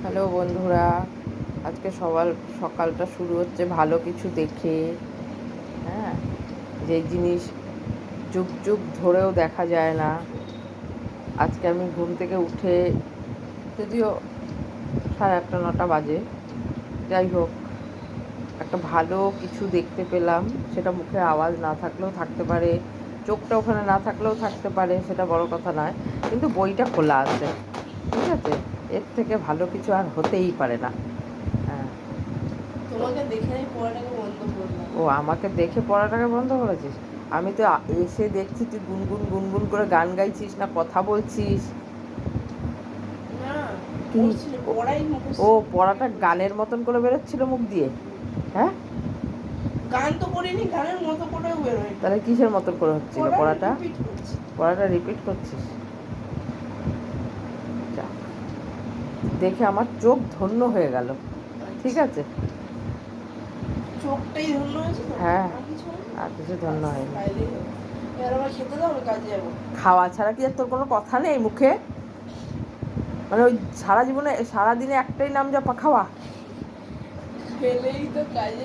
Hello বন্ধুরা, আজকে সকালটা শুরু হচ্ছে ভালো কিছু দেখে। হ্যাঁ, যে জিনিস যুগ যুগ ধরেও দেখা যায় না। আজকে আমি ঘুম থেকে উঠে, যদিও 8:30-9টা বাজে, যাই হোক, একটা ভালো কিছু দেখতে পেলাম। সেটা মুখে আওয়াজ না থাকলেও থাকতে পারে, চোখটা ওখানে না থাকলেও থাকতে পারে, সেটা বড় কথা নয়, কিন্তু বইটা খোলা আছে। ঠিক আছে, এর থেকে ভালো কিছু আর হতেই পারে না। হ্যাঁ, তোমাকে দেখে আমি পড়াটাকে বন্ধ করলাম। ও আমাকে দেখে পড়াটাকে বন্ধ করেছিস? আমি তো এসে দেখছি তুই গুনগুন গুনগুন করে গান গাইছিস না কথা বলছিস। না, কি? পড়ছিল, ও পড়াই ও, মুখস্থ। পড়াটা গানের মতন করে বেরোচ্ছিল মুখ দিয়ে? হ্যাঁ, গান তো করিনি, গানের মতো করেও বেরোয়। তাহলে কিসের মতন করে হচ্ছিল পড়া পড়াটা? রিপিট করছি। পড়াটা রিপিট করছিস? যাক, দেখে আমার চোখ ধন্য হয়ে গেল। ঠিক আছে, চোখটাই ধন্য হয়েছে তো, হ্যাঁ, আর কিছু হয়নি। আর কিছু ধন্য হয়নি। তাইলেই হলো। এবার আমার খেতে দাও, আমি কাজে যাবো। খাওয়া ছাড়া কি আর তোর কোনো কথা নেই মুখে? মানে ওই সারাদিনে একটাই নাম জপা, খাওয়া। খেলেই তো কাজ